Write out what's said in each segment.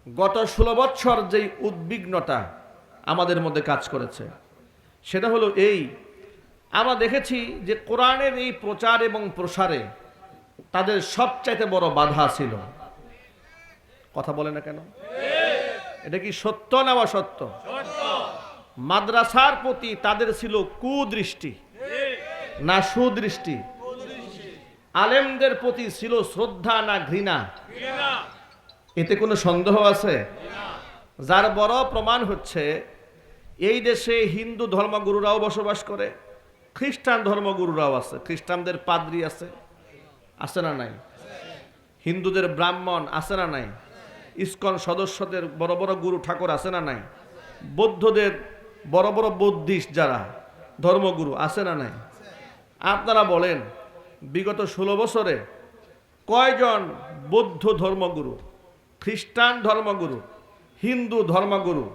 গত 16 বছর যেই উদ্বিগ্নতা আমাদের মধ্যে কাজ করেছে সেটা হলো এই, আমরা দেখেছি যে কোরআনের এই প্রচার এবং প্রসারে তাদের সবচাইতে বড় বাধা ছিল। কথা বলে না কেন? এটা কি সত্য না অসত্য? মাদ্রাসার প্রতি তাদের ছিল কুদৃষ্টি না সুদৃষ্টি? আলেমদের প্রতি ছিল শ্রদ্ধা না ঘৃণা? এতে কোনো সন্দেহ আছে? যার বড় প্রমাণ হচ্ছে এই দেশে হিন্দু ধর্মগুরুরাও বসবাস করে, খ্রিস্টান ধর্মগুরুরাও আছে, খ্রিস্টানদের পাদ্রী আছে, আছে না নাই? হিন্দুদের ব্রাহ্মণ আছে না নাই? ইসকন সদস্যদের বড় বড় গুরু ঠাকুর আছে না নাই? বৌদ্ধদের বড় বড় বুদ্ধিস্ট যারা ধর্মগুরু আছে না নাই? আপনারা বলেন বিগত 16 বছরে কয়জন বৌদ্ধ ধর্মগুরু, খ্রিস্টান ধর্মগুরু, হিন্দু ধর্মগুরু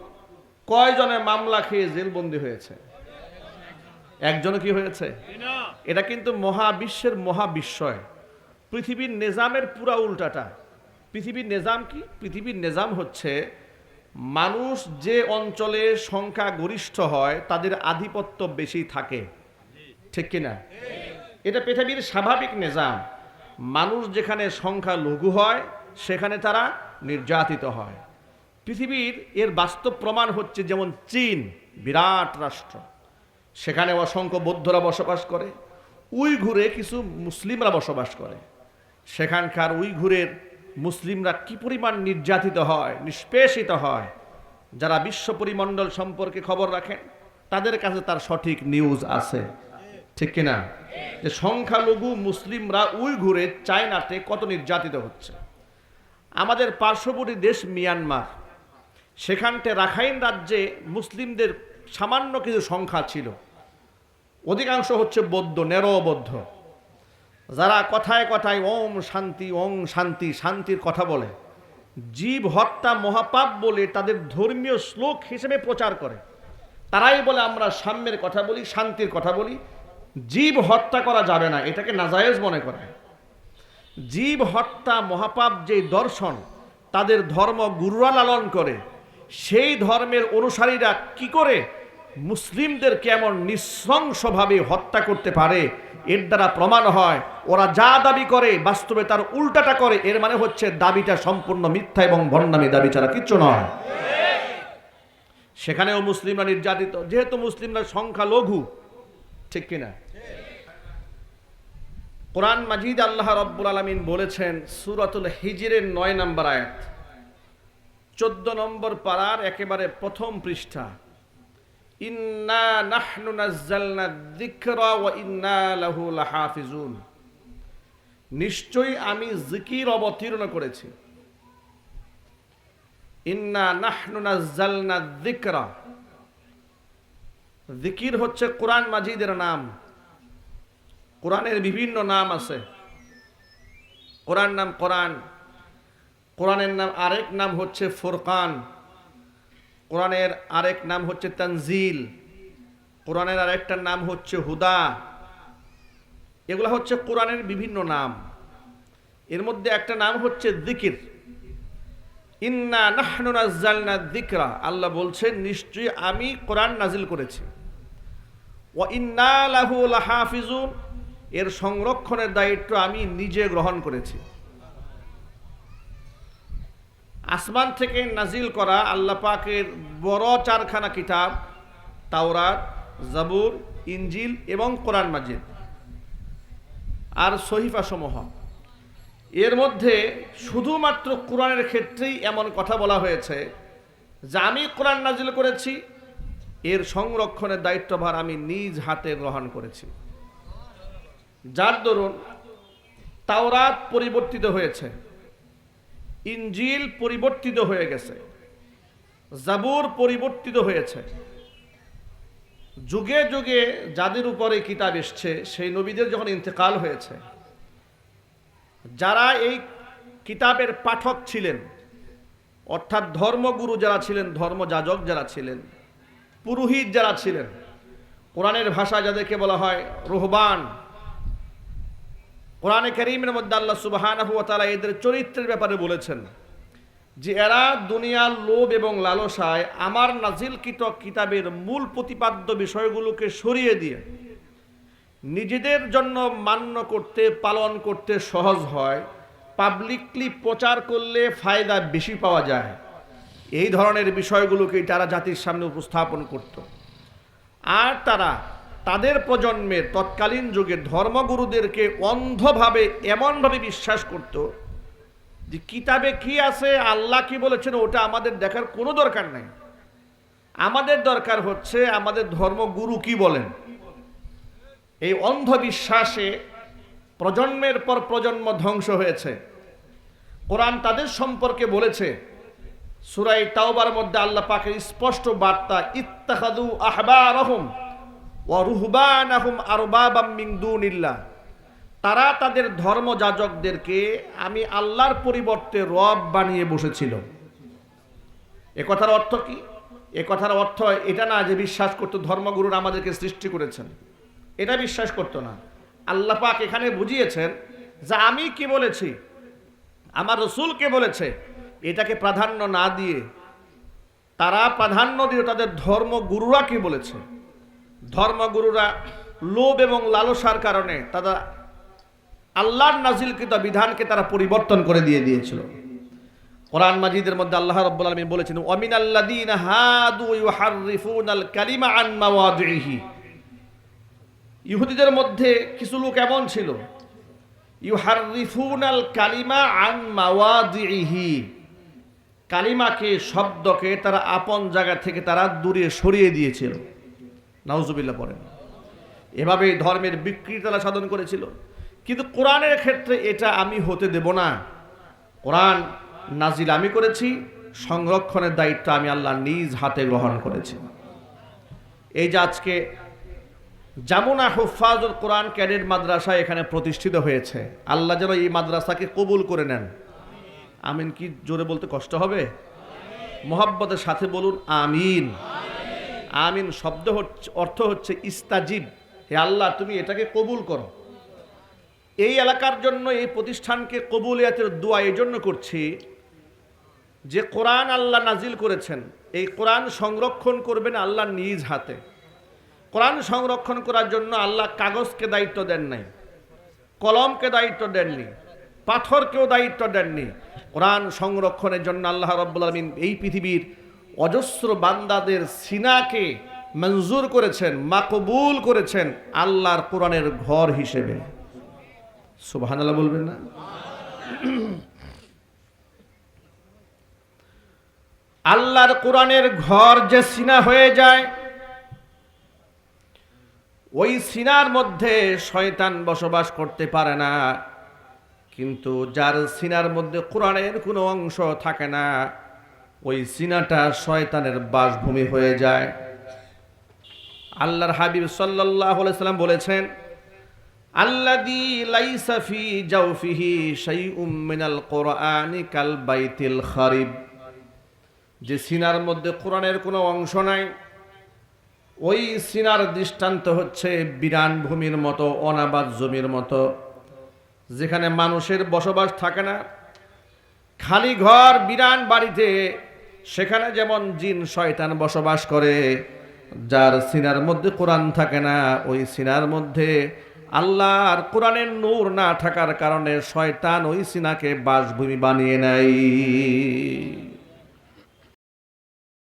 কয়জনে মামলা খেয়ে জেলবন্দি হয়েছে? একজনও কি হয়েছে? এটা কিন্তু মহাবিশ্বের মহাবিস্ময়। পৃথিবীর নিজামের পুরা উল্টাটা। পৃথিবীর নিজাম কি? পৃথিবীর নিজাম হচ্ছে মানুষ যে অঞ্চলে সংখ্যা গরিষ্ঠ হয় তাদের আধিপত্য বেশি থাকে, ঠিক কিনা? এটা পৃথিবীর স্বাভাবিক নিজাম। মানুষ যেখানে সংখ্যা লঘু হয় সেখানে তারা নির্যাতিত হয়। পৃথিবীর এর বাস্তব প্রমাণ হচ্ছে যেমন চীন, বিরাট রাষ্ট্র, সেখানে অসংখ্য বৌদ্ধরা বসবাস করে, উইঘুরে কিছু মুসলিমরা বসবাস করে। সেখানকার উইঘুরের মুসলিমরা কি পরিমাণ নির্যাতিত হয়, নিষ্পেষিত হয়, যারা বিশ্ব পরিমণ্ডল সম্পর্কে খবর রাখেন তাদের কাছে তার সঠিক নিউজ আছে, ঠিক কিনা? যে সংখ্যালঘু মুসলিমরা উইঘুরে চায়নাতে কত নির্যাতিত হচ্ছে। আমাদের পার্শ্ববর্তী দেশ মিয়ানমার, সেখানতে রাখাইন রাজ্যে মুসলিমদের সামান্য কিছু সংখ্যা ছিল, অধিকাংশ হচ্ছে বৌদ্ধ, নেরবৌদ্ধ, যারা কথায় কথায় ওম শান্তি শান্তির কথা বলে, জীব হত্যা মহাপাপ বলে তাদের ধর্মীয় শ্লোক হিসেবে প্রচার করে। তারাই বলে আমরা সাম্যের কথা বলি, শান্তির কথা বলি, জীব হত্যা করা যাবে না, এটাকে নাজায়েজ মনে করে। জীব হত্যা মহাপাপ যে দর্শন তাদের ধর্ম গুরুরা লালন করে, সেই ধর্মের অনুসারীরা কি করে মুসলিমদের কেমন নৃশংসভাবে হত্যা করতে পারে এর দ্বারা প্রমাণ হয় ওরা যা দাবি করে বাস্তবে তার উল্টাটা করে। এর মানে হচ্ছে দাবিটা সম্পূর্ণ মিথ্যা এবং ভণ্ডামি দাবি ছাড়া কিচ্ছু নয়। সেখানেও মুসলিমরা নির্যাতিত, যেহেতু মুসলিমরা সংখ্যা লঘু, ঠিক কিনা? কোরআন মাজিদ আল্লাহ রাব্বুল আলামিন বলেছেন সূরাতুল হিজরের 9 নম্বর আয়াত, 14 নম্বর পারার একেবারে প্রথম পৃষ্ঠা, ইন্না নাহনু নাযালনা যিকরা ওয়া ইন্না লাহু লাহাফিজুন। নিশ্চয়ই আমি জিকির অবতীর্ণ করেছি। ইন্না নাহনু নাযালনা যিকরা, জিকির হচ্ছে কোরআন মাজিদের নাম। কোরআনের বিভিন্ন নাম আছে। কোরআন নাম কোরআন, কোরআনের নাম আরেক নাম হচ্ছে ফুরকান, কোরআনের আরেক নাম হচ্ছে তানজিল, কোরআনের আরেকটার নাম হচ্ছে হুদা। এগুলো হচ্ছে কোরআনের বিভিন্ন নাম। এর মধ্যে একটা নাম হচ্ছে যিকির। ইন্না নাহনু নাযালনা যিকরা, আল্লাহ বলছেন নিশ্চয়ই আমি কোরআন নাজিল করেছি। ওয়া ইন্না লাহু লাহাফিজুন, এর সংরক্ষণের দায়িত্ব আমি নিজে গ্রহণ করেছি। আসমান থেকে নাজিল করা আল্লাহ পাকের বড় 4খানা কিতাব, তাওরাত, জাবুর, ইনজিল এবং কোরআন মাজিদ আর সহিফা সমূহ। এর মধ্যে শুধুমাত্র কোরআনের ক্ষেত্রেই এমন কথা বলা হয়েছে যে আমি কোরআন নাজিল করেছি, এর সংরক্ষণের দায়িত্বভার আমি নিজ হাতে গ্রহণ করেছি। যার দরুন তাওরাত পরিবর্তিত হয়েছে, ইনজিল পরিবর্তিত হয়ে গেছে, জাবুর পরিবর্তিত হয়েছে। যুগে যুগে যাদের উপরে কিতাব এসছে সেই নবীদের যখন ইন্তেকাল হয়েছে, যারা এই কিতাবের পাঠক ছিলেন, অর্থাৎ ধর্মগুরু যারা ছিলেন, ধর্মযাজক যারা ছিলেন, পুরোহিত যারা ছিলেন, কোরআনের ভাষা যাদেরকে বলা হয় রুহবান, কোরআনে কারীমের মধ্যে আল্লাহ সুবহানাহু ওয়া তাআলা এদের চরিত্রের ব্যাপারে বলেছেন যে এরা দুনিয়ার লোভ এবং লালসায় আমার নাজিলকৃত কিতাবের মূল প্রতিপাদ্য বিষয়গুলোকে সরিয়ে দিয়ে নিজেদের জন্য মান্য করতে, পালন করতে সহজ হয়, পাবলিকলি প্রচার করলে ফায়দা বেশি পাওয়া যায়, এই ধরনের বিষয়গুলোকেই তারা জাতির সামনে উপস্থাপন করত। আর তারা তাদের প্রজন্মের তৎকালীন যুগে ধর্মগুরুদেরকে অন্ধভাবে এমনভাবে বিশ্বাস করত যে কিতাবে কি আছে, আল্লাহ কি বলেছেন, ওটা আমাদের দেখার কোনো দরকার নেই। আমাদের দরকার হচ্ছে আমাদের ধর্মগুরু কি বলেন। এই অন্ধবিশ্বাসে প্রজন্মের পর প্রজন্ম ধ্বংস হয়েছে। কোরআন তাদের সম্পর্কে বলেছে, সূরা তাওবার মধ্যে আল্লাহ পাকের স্পষ্ট বার্তা, ইত্তাখাযু আহবারহুম ওয়া রুহবানাহুম আরবাবাম মিন দুনিল্লাহ। তারা তাদের ধর্মযাজকদেরকে আমি আল্লাহর পরিবর্তে রব বানিয়ে বসেছিল। এ কথার অর্থ কি? এ কথার অর্থ এটা না যে বিশ্বাস করতো ধর্মগুরুরা আমাদেরকে সৃষ্টি করেছেন, এটা বিশ্বাস করতো না। আল্লাহ পাক এখানে বুঝিয়েছেন যে আমি কি বলেছি, আমার রসূল কে বলেছে, এটাকে প্রাধান্য না দিয়ে তারা প্রাধান্য দিয়ে তাদের ধর্মগুরুরা কি বলেছে। ধর্মগুরুরা লোভ এবং লালসার কারণে তারা আল্লাহর নাজিলকৃত বিধানকে তারা পরিবর্তন করে দিয়েছিল। কোরআন মাজিদের মধ্যে আল্লাহ রাব্বুল আলামিন বলেছেন, ওয়ামিনাল্লাযীনা হাদু ইউহাররিফুনাল কালিমা আন মাওয়াদিহি। ইহুদিদের মধ্যে কিছু লোক এমন ছিল, ইউহাররিফুনাল কালিমা আন মাওয়াদিহি, কালিমাকে, শব্দকে তারা আপন জায়গা থেকে তারা দূরে সরিয়ে দিয়েছিল। নাউজুবিল্লাহ পড়েন। এভাবে ধর্মের বিকৃতি তারা সাধন করেছিল। কিন্তু কোরআনের ক্ষেত্রে এটা আমি হতে দেব না। কোরআন নাজিল আমি করেছি, সংরক্ষণের দায়িত্ব আমি আল্লাহ নিজ হাতে গ্রহণ করেছি। এই যে আজকে জামুনা হুফাজুল কোরআন ক্যাডেট মাদ্রাসা এখানে প্রতিষ্ঠিত হয়েছে, আল্লাহ যেন এই মাদ্রাসাকে কবুল করে নেন। আমিন কি জোরে বলতে কষ্ট হবে? মোহাব্বতের সাথে বলুন আমিন। আমিন শব্দ অর্থ হচ্ছে ইস্তাজিব, হে আল্লাহ তুমি এটাকে কবুল করো। এই এলাকার জন্য এই প্রতিষ্ঠানকে কবুলিয়াতের দোয়া এই জন্য করছি যে কোরআন আল্লাহ নাজিল করেছেন, এই কোরআন সংরক্ষণ করবেন আল্লাহ নিজ হাতে। কোরআন সংরক্ষণ করার জন্য আল্লাহ কাগজকে দায়িত্ব দেন নাই, কলমকে দায়িত্ব দেননি, পাথরকেও দায়িত্ব দেননি। কোরআন সংরক্ষণের জন্য আল্লাহ রাব্বুল আলামিন এই পৃথিবীর অজস্র বান্দাদের সিনাকে মঞ্জুর করেছেন, মাকবুল করেছেন আল্লাহর কোরআনের ঘর হিসেবে। সুবহানাল্লাহ বলবেন না? আল্লাহর কোরআনের ঘর যে সিনা হয়ে যায়, ওই সিনার মধ্যে শয়তান বসবাস করতে পারে না। কিন্তু যার সিনার মধ্যে কোরআনের কোনো অংশ থাকে না, ওই সিনাটা শয়তানের বাসভূমি হয়ে যায়। আল্লাহর হাবিব সাল্লাল্লাহু আলাইহি সাল্লাম বলেছেন, আল্লাযী লাইসা ফি জাওফিহি শাইউম মিনাল কোরআনি কাল বাইতিল খারিব। যে সিনার মধ্যে কোরআনের কোনো অংশ নাই, ওই সিনার দৃষ্টান্ত হচ্ছে বিরান ভূমির মতো, অনাবাদ জমির মতো, যেখানে মানুষের বসবাস থাকে না, খালি ঘর, বিরান বাড়িতে, সেখানে যেমন জিন শয়তান বসবাস করে। যার সিনার মধ্যে কোরআন থাকে না, ওই সিনার মধ্যে আল্লাহর কোরআনের নূর না থাকার কারণে শয়তান ওই সিনাকে বাসভূমি বানিয়ে নেয়।